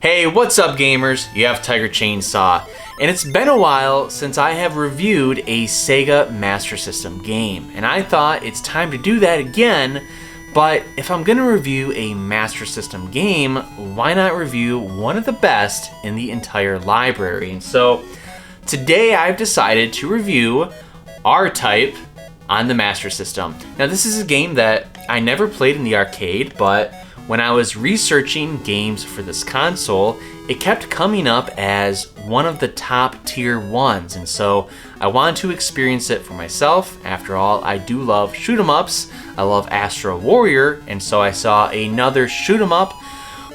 Hey, what's up gamers? You have TigerChainsaw, and it's been a while since I have reviewed a Sega Master System game, and I thought it's time to do that again, but if I'm gonna review a Master System game, why not review one of the best in the entire library? And so, today I've decided to review R-Type on the Master System. Now this is a game that I never played in the arcade, but when I was researching games for this console, it kept coming up as one of the top tier ones, and so I wanted to experience it for myself. After all, I do love shoot 'em ups. I love Astro Warrior, and so I saw another shoot 'em up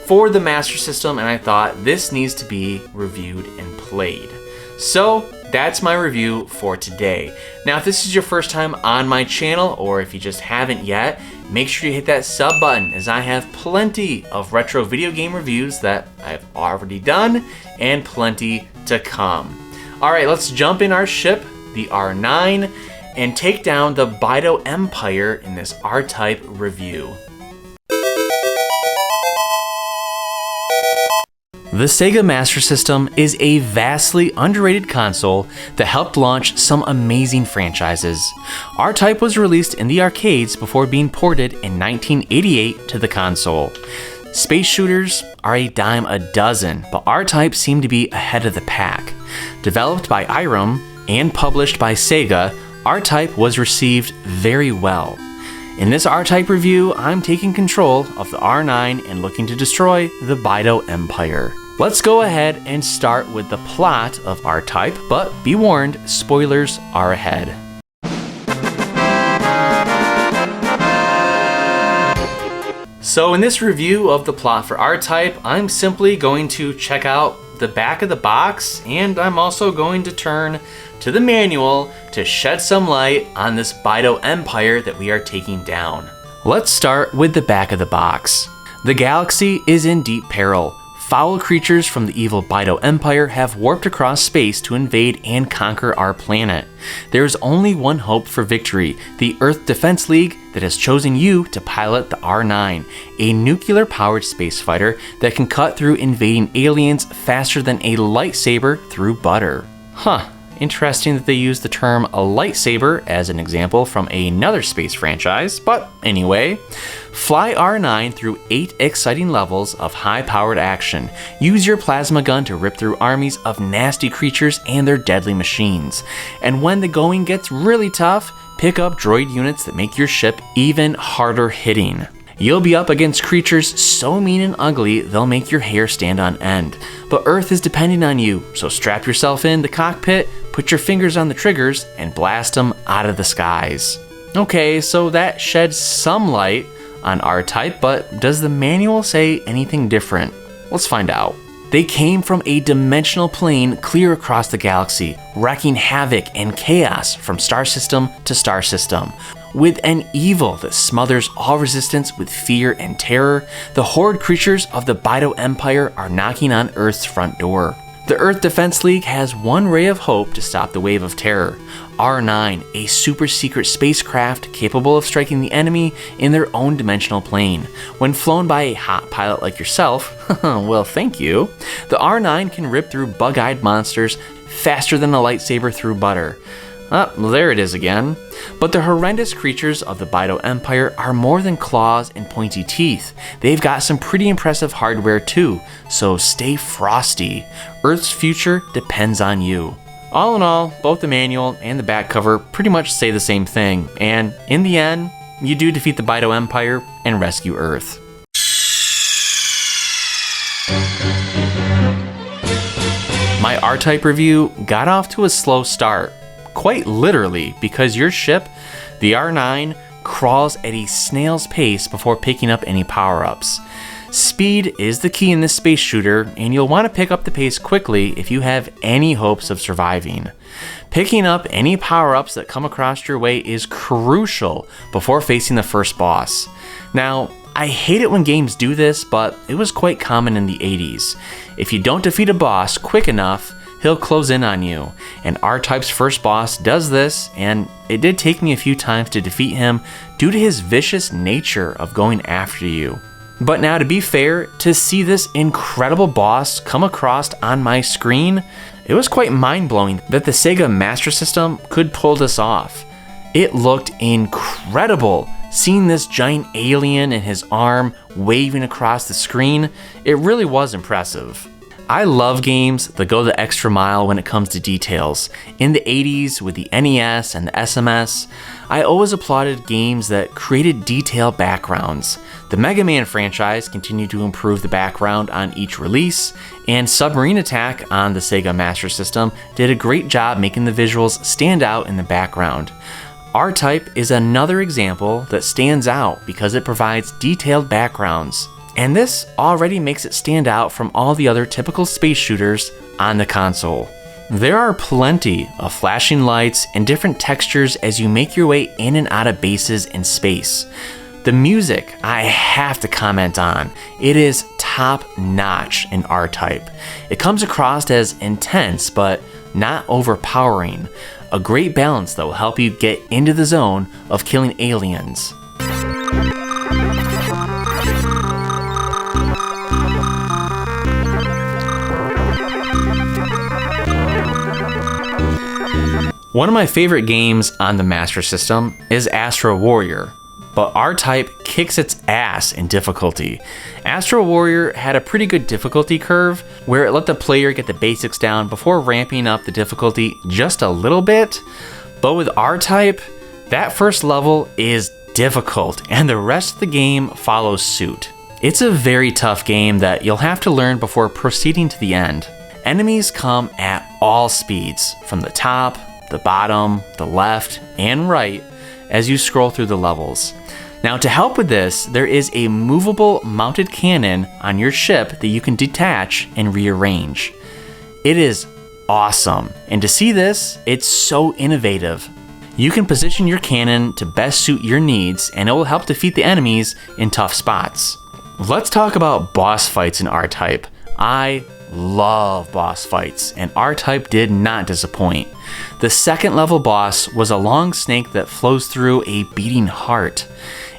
for the Master System, and I thought this needs to be reviewed and played. So that's my review for today. Now, if this is your first time on my channel, or if you just haven't yet, make sure you hit that sub button, as I have plenty of retro video game reviews that I've already done and plenty to come. All right, let's jump in our ship, the R9, and take down the Bido Empire in this R-Type review. The Sega Master System is a vastly underrated console that helped launch some amazing franchises. R-Type was released in the arcades before being ported in 1988 to the console. Space shooters are a dime a dozen, but R-Type seemed to be ahead of the pack. Developed by Irem and published by Sega, R-Type was received very well. In this R-Type review, I'm taking control of the R9 and looking to destroy the Bido Empire. Let's go ahead and start with the plot of R-Type, but be warned, spoilers are ahead. So in this review of the plot for R-Type, I'm simply going to check out the back of the box, and I'm also going to turn to the manual to shed some light on this Bido Empire that we are taking down. Let's start with the back of the box. The galaxy is in deep peril. Foul creatures from the evil Bido Empire have warped across space to invade and conquer our planet. There is only one hope for victory, the Earth Defense League that has chosen you to pilot the R9, a nuclear-powered space fighter that can cut through invading aliens faster than a lightsaber through butter. Huh. Interesting that they use the term a lightsaber as an example from another space franchise, but anyway. Fly R9 through 8 exciting levels of high-powered action. Use your plasma gun to rip through armies of nasty creatures and their deadly machines. And when the going gets really tough, pick up droid units that make your ship even harder hitting. You'll be up against creatures so mean and ugly they'll make your hair stand on end. But Earth is depending on you, so strap yourself in the cockpit, put your fingers on the triggers, and blast them out of the skies. Okay, so that sheds some light on R-Type, but does the manual say anything different? Let's find out. They came from a dimensional plane clear across the galaxy, wreaking havoc and chaos from star system to star system. With an evil that smothers all resistance with fear and terror, the horde creatures of the Bido Empire are knocking on Earth's front door. The Earth Defense League has one ray of hope to stop the wave of terror. R9, a super secret spacecraft capable of striking the enemy in their own dimensional plane. When flown by a hot pilot like yourself, well thank you, the R9 can rip through bug-eyed monsters faster than a lightsaber through butter. Well, there it is again. But the horrendous creatures of the Bido Empire are more than claws and pointy teeth. They've got some pretty impressive hardware too, so stay frosty. Earth's future depends on you. All in all, both the manual and the back cover pretty much say the same thing, and in the end, you do defeat the Bido Empire and rescue Earth. My R-Type review got off to a slow start. Quite literally, because your ship, the R9, crawls at a snail's pace before picking up any power-ups. Speed is the key in this space shooter, and you'll want to pick up the pace quickly if you have any hopes of surviving. Picking up any power-ups that come across your way is crucial before facing the first boss. Now, I hate it when games do this, but it was quite common in the 80s. If you don't defeat a boss quick enough, he'll close in on you, and R-Type's first boss does this, and it did take me a few times to defeat him due to his vicious nature of going after you. But now, to be fair, to see this incredible boss come across on my screen, it was quite mind-blowing that the Sega Master System could pull this off. It looked incredible. Seeing this giant alien and his arm waving across the screen, it really was impressive. I love games that go the extra mile when it comes to details. In the 80s with the NES and the SMS, I always applauded games that created detailed backgrounds. The Mega Man franchise continued to improve the background on each release, and Submarine Attack on the Sega Master System did a great job making the visuals stand out in the background. R-Type is another example that stands out because it provides detailed backgrounds. And this already makes it stand out from all the other typical space shooters on the console. There are plenty of flashing lights and different textures as you make your way in and out of bases in space. The music I have to comment on. It is top notch in R-Type. It comes across as intense but not overpowering. A great balance that will help you get into the zone of killing aliens. One of my favorite games on the Master System is Astro Warrior, but R-Type kicks its ass in difficulty. Astro Warrior had a pretty good difficulty curve where it let the player get the basics down before ramping up the difficulty just a little bit, but with R-Type, that first level is difficult and the rest of the game follows suit. It's a very tough game that you'll have to learn before proceeding to the end. Enemies come at all speeds, from the top, the bottom, the left, and right as you scroll through the levels. Now, to help with this, there is a movable mounted cannon on your ship that you can detach and rearrange. It is awesome, and to see this, it's so innovative. You can position your cannon to best suit your needs, and it will help defeat the enemies in tough spots. Let's talk about boss fights in R-Type. I love boss fights, and R-Type did not disappoint. The second level boss was a long snake that flows through a beating heart.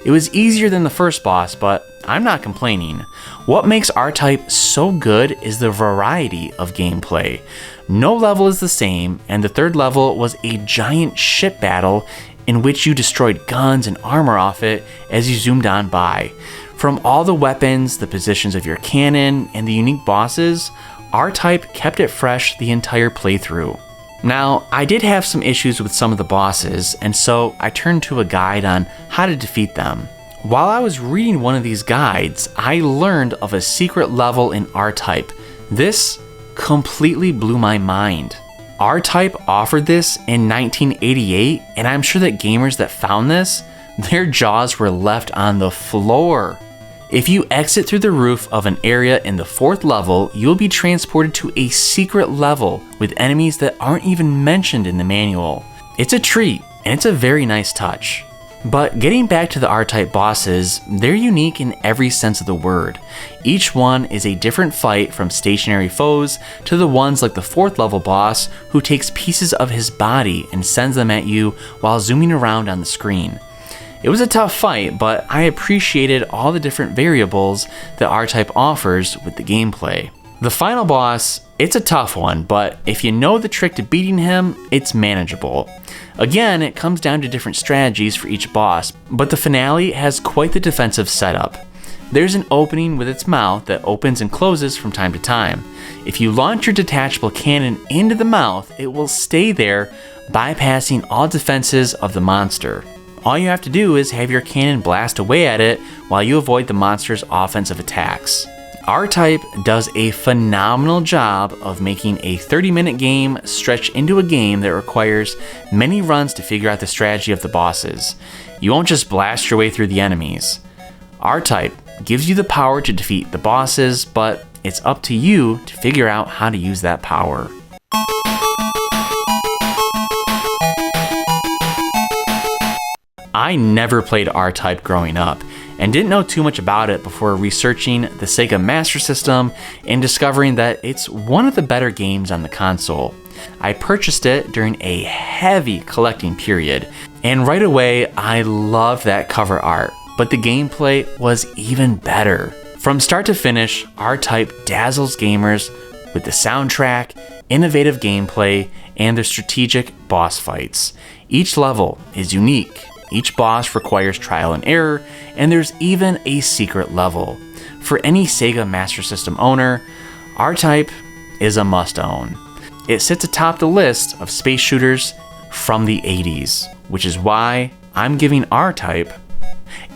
It was easier than the first boss, but I'm not complaining. What makes R-Type so good is the variety of gameplay. No level is the same, and the third level was a giant ship battle in which you destroyed guns and armor off it as you zoomed on by. From all the weapons, the positions of your cannon, and the unique bosses, R-Type kept it fresh the entire playthrough. Now, I did have some issues with some of the bosses, and so I turned to a guide on how to defeat them. While I was reading one of these guides, I learned of a secret level in R-Type. This completely blew my mind. R-Type offered this in 1988, and I'm sure that gamers that found this, their jaws were left on the floor. If you exit through the roof of an area in the fourth level, you'll be transported to a secret level with enemies that aren't even mentioned in the manual. It's a treat, and it's a very nice touch. But getting back to the R-Type bosses, they're unique in every sense of the word. Each one is a different fight, from stationary foes to the ones like the fourth level boss who takes pieces of his body and sends them at you while zooming around on the screen. It was a tough fight, but I appreciated all the different variables that R-Type offers with the gameplay. The final boss, it's a tough one, but if you know the trick to beating him, it's manageable. Again, it comes down to different strategies for each boss, but the finale has quite the defensive setup. There's an opening with its mouth that opens and closes from time to time. If you launch your detachable cannon into the mouth, it will stay there, bypassing all defenses of the monster. All you have to do is have your cannon blast away at it while you avoid the monster's offensive attacks. R-Type does a phenomenal job of making a 30-minute game stretch into a game that requires many runs to figure out the strategy of the bosses. You won't just blast your way through the enemies. R-Type gives you the power to defeat the bosses, but it's up to you to figure out how to use that power. I never played R-Type growing up, and didn't know too much about it before researching the Sega Master System and discovering that it's one of the better games on the console. I purchased it during a heavy collecting period, and right away I loved that cover art. but the gameplay was even better. From start to finish, R-Type dazzles gamers with the soundtrack, innovative gameplay, and the strategic boss fights. Each level is unique, each boss requires trial and error, and there's even a secret level. For any Sega Master System owner, R-Type is a must-own. It sits atop the list of space shooters from the 80s, which is why I'm giving R-Type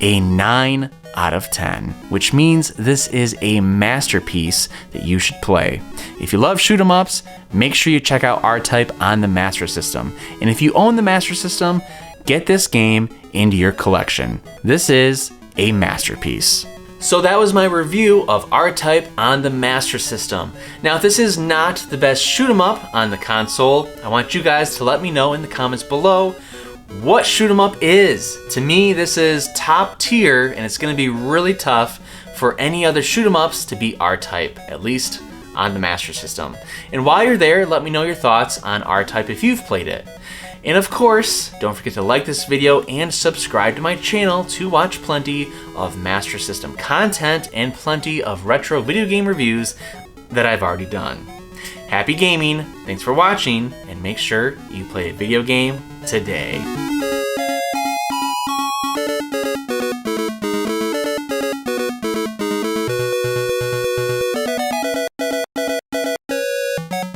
a 9 out of 10, which means this is a masterpiece that you should play. If you love shoot 'em ups, make sure you check out R-Type on the Master System. And if you own the Master System, get this game into your collection. This is a masterpiece. So that was my review of R-Type on the Master System. Now, if this is not the best shoot 'em up on the console, I want you guys to let me know in the comments below what shoot 'em up is. To me, this is top tier, and it's gonna be really tough for any other shoot 'em ups to beat R-Type, at least on the Master System. And while you're there, let me know your thoughts on R-Type if you've played it. And of course, don't forget to like this video and subscribe to my channel to watch plenty of Master System content and plenty of retro video game reviews that I've already done. Happy gaming, thanks for watching, and make sure you play a video game today.